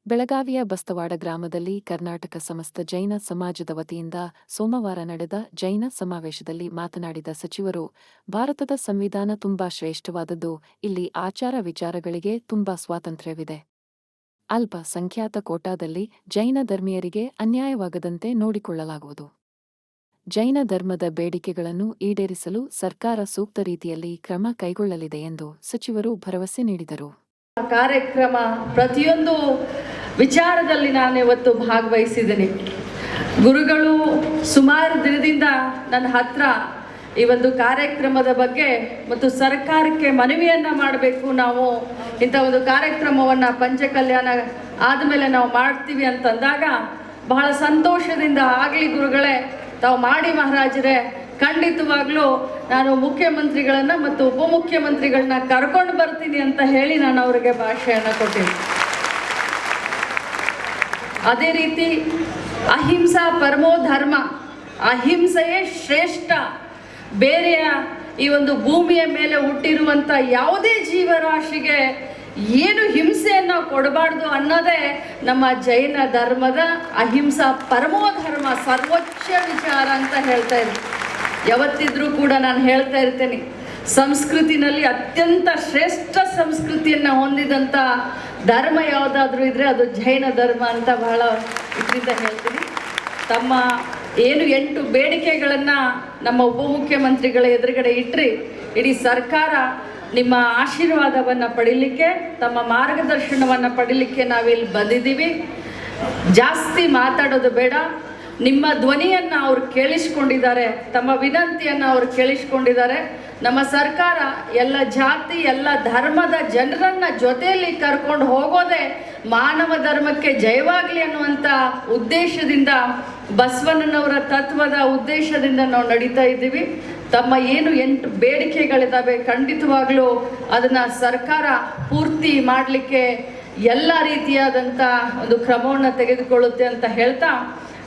ಬೆಳಗಾವಿಯ ಬಸ್ತವಾಡ ಗ್ರಾಮದಲ್ಲಿ ಕರ್ನಾಟಕ ಸಮಸ್ತ ಜೈನ ಸಮಾಜದ ವತಿಯಿಂದ ಸೋಮವಾರ ನಡೆದ ಜೈನ ಸಮಾವೇಶದಲ್ಲಿ ಮಾತನಾಡಿದ ಸಚಿವರು, ಭಾರತದ ಸಂವಿಧಾನ ತುಂಬಾ ಶ್ರೇಷ್ಠವಾದದ್ದು, ಇಲ್ಲಿ ಆಚಾರ ವಿಚಾರಗಳಿಗೆ ತುಂಬಾ ಸ್ವಾತಂತ್ರ್ಯವಿದೆ. ಅಲ್ಪ ಸಂಖ್ಯಾತ ಕೋಟಾದಲ್ಲಿ ಜೈನ ಧರ್ಮೀಯರಿಗೆ ಅನ್ಯಾಯವಾಗದಂತೆ ನೋಡಿಕೊಳ್ಳಲಾಗುವುದು. ಜೈನ ಧರ್ಮದ ಬೇಡಿಕೆಗಳನ್ನು ಈಡೇರಿಸಲು ಸರ್ಕಾರ ಸೂಕ್ತ ರೀತಿಯಲ್ಲಿ ಕ್ರಮ ಕೈಗೊಳ್ಳಲಿದೆ ಎಂದು ಸಚಿವರು ಭರವಸೆ ನೀಡಿದರು. ಕಾರ್ಯಕ್ರಮ ಪ್ರತಿಯೊಂದು ವಿಚಾರದಲ್ಲಿ ನಾನು ಇವತ್ತು ಭಾಗವಹಿಸಿದ್ದೀನಿ. ಗುರುಗಳು ಸುಮಾರು ದಿನದಿಂದ ನನ್ನ ಹತ್ರ ಈ ಒಂದು ಕಾರ್ಯಕ್ರಮದ ಬಗ್ಗೆ ಮತ್ತು ಸರ್ಕಾರಕ್ಕೆ ಮನವಿಯನ್ನು ಮಾಡಬೇಕು, ನಾವು ಇಂಥ ಒಂದು ಕಾರ್ಯಕ್ರಮವನ್ನು ಪಂಚಕಲ್ಯಾಣ ಆದಮೇಲೆ ನಾವು ಮಾಡ್ತೀವಿ ಅಂತಂದಾಗ ಬಹಳ ಸಂತೋಷದಿಂದ, ಆಗಲಿ ಗುರುಗಳೇ, ತಾವು ಮಾಡಿ ಮಹಾರಾಜರೇ, ಖಂಡಿತವಾಗ್ಲೂ ನಾನು ಮುಖ್ಯಮಂತ್ರಿಗಳನ್ನು ಮತ್ತು ಉಪಮುಖ್ಯಮಂತ್ರಿಗಳನ್ನ ಕರ್ಕೊಂಡು ಬರ್ತೀನಿ ಅಂತ ಹೇಳಿ ನಾನು ಅವರಿಗೆ ಭಾಷೆಯನ್ನು ಕೊಟ್ಟಿದ್ದೆ. ಅದೇ ರೀತಿ ಅಹಿಂಸಾ ಪರಮೋ ಧರ್ಮ, ಅಹಿಂಸೆಯೇ ಶ್ರೇಷ್ಠ. ಬೇರೆಯ ಈ ಒಂದು ಭೂಮಿಯ ಮೇಲೆ ಹುಟ್ಟಿರುವಂಥ ಯಾವುದೇ ಜೀವರಾಶಿಗೆ ಏನು ಹಿಂಸೆಯನ್ನು ಕೊಡಬಾರ್ದು ಅನ್ನೋದೇ ನಮ್ಮ ಜೈನ ಧರ್ಮದ ಅಹಿಂಸಾ ಪರಮೋ ಧರ್ಮ, ಸರ್ವೋಚ್ಚ ವಿಚಾರ ಅಂತ ಹೇಳ್ತಾ ಇದ್ದೀನಿ. ಯಾವತ್ತಿದ್ರೂ ಕೂಡ ನಾನು ಹೇಳ್ತಾ ಇರ್ತೇನೆ, ಸಂಸ್ಕೃತಿನಲ್ಲಿ ಅತ್ಯಂತ ಶ್ರೇಷ್ಠ ಸಂಸ್ಕೃತಿಯನ್ನು ಹೊಂದಿದಂಥ ಧರ್ಮ ಯಾವುದಾದ್ರೂ ಇದ್ದರೆ ಅದು ಜೈನ ಧರ್ಮ ಅಂತ ಬಹಳ ಇದರಿಂದ ಹೇಳ್ತೀನಿ. ತಮ್ಮ ಏನು 8 ಬೇಡಿಕೆಗಳನ್ನು ನಮ್ಮ ಉಪಮುಖ್ಯಮಂತ್ರಿಗಳ ಎದುರುಗಡೆ ಇಟ್ಟರೆ ಇಡೀ ಸರ್ಕಾರ ನಿಮ್ಮ ಆಶೀರ್ವಾದವನ್ನು ಪಡೀಲಿಕ್ಕೆ, ತಮ್ಮ ಮಾರ್ಗದರ್ಶನವನ್ನು ಪಡೀಲಿಕ್ಕೆ ನಾವಿಲ್ಲಿ ಬಂದಿದ್ದೀವಿ. ಜಾಸ್ತಿ ಮಾತಾಡೋದು ಬೇಡ. ನಿಮ್ಮ ಧ್ವನಿಯನ್ನು ಅವ್ರು ಕೇಳಿಸ್ಕೊಂಡಿದ್ದಾರೆ, ತಮ್ಮ ವಿನಂತಿಯನ್ನು ಅವ್ರು ಕೇಳಿಸ್ಕೊಂಡಿದ್ದಾರೆ. ನಮ್ಮ ಸರ್ಕಾರ ಎಲ್ಲ ಜಾತಿ ಎಲ್ಲ ಧರ್ಮದ ಜನರನ್ನು ಜೊತೆಯಲ್ಲಿ ಕರ್ಕೊಂಡು ಹೋಗೋದೇ ಮಾನವ ಧರ್ಮಕ್ಕೆ ಜಯವಾಗಲಿ ಅನ್ನುವಂಥ ಉದ್ದೇಶದಿಂದ, ಬಸವಣ್ಣನವರ ತತ್ವದ ಉದ್ದೇಶದಿಂದ ನಾವು ನಡೀತಾ ಇದ್ದೀವಿ. ತಮ್ಮ ಏನು 8 ಬೇಡಿಕೆಗಳಿದ್ದಾವೆ, ಖಂಡಿತವಾಗ್ಲೂ ಅದನ್ನು ಸರ್ಕಾರ ಪೂರ್ತಿ ಮಾಡಲಿಕ್ಕೆ ಎಲ್ಲ ರೀತಿಯಾದಂಥ ಒಂದು ಕ್ರಮವನ್ನು ತೆಗೆದುಕೊಳ್ಳುತ್ತೆ ಅಂತ ಹೇಳ್ತಾ,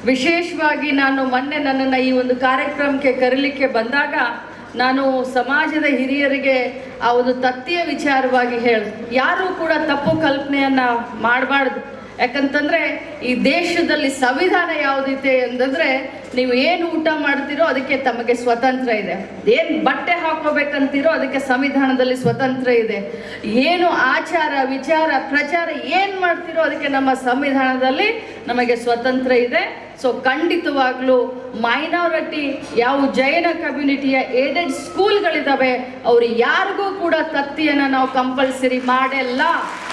ವಿಶೇಷವಾಗಿ ನಾನು ಮೊನ್ನೆ ನನ್ನನ್ನು ಈ ಒಂದು ಕಾರ್ಯಕ್ರಮಕ್ಕೆ ಕರೀಲಿಕ್ಕೆ ಬಂದಾಗ ನಾನು ಸಮಾಜದ ಹಿರಿಯರಿಗೆ ಆ ಒಂದು ತತ್ತೆಯ ವಿಚಾರವಾಗಿ ಹೇಳಿದೆ, ಯಾರೂ ಕೂಡ ತಪ್ಪು ಕಲ್ಪನೆಯನ್ನು ಮಾಡಬಾರ್ದು. ಯಾಕಂತಂದರೆ ಈ ದೇಶದಲ್ಲಿ ಸಂವಿಧಾನ ಯಾವುದಿದೆ ಅಂತಂದರೆ, ನೀವು ಏನು ಊಟ ಮಾಡ್ತೀರೋ ಅದಕ್ಕೆ ತಮಗೆ ಸ್ವತಂತ್ರ ಇದೆ, ಏನು ಬಟ್ಟೆ ಹಾಕೋಬೇಕಂತೀರೋ ಅದಕ್ಕೆ ಸಂವಿಧಾನದಲ್ಲಿ ಸ್ವತಂತ್ರ ಇದೆ, ಏನು ಆಚಾರ ವಿಚಾರ ಪ್ರಚಾರ ಏನು ಮಾಡ್ತೀರೋ ಅದಕ್ಕೆ ನಮ್ಮ ಸಂವಿಧಾನದಲ್ಲಿ ನಮಗೆ ಸ್ವತಂತ್ರ ಇದೆ. ಸೊ ಖಂಡಿತವಾಗ್ಲೂ ಮೈನಾರಿಟಿ ಯಾವ ಜೈನ ಕಮ್ಯುನಿಟಿಯ ಏಡೆಡ್ ಸ್ಕೂಲ್ಗಳಿದ್ದಾವೆ, ಅವ್ರು ಯಾರಿಗೂ ಕೂಡ ತತ್ತಿಯನ್ನು ನಾವು ಕಂಪಲ್ಸರಿ ಮಾಡಲ್ಲ.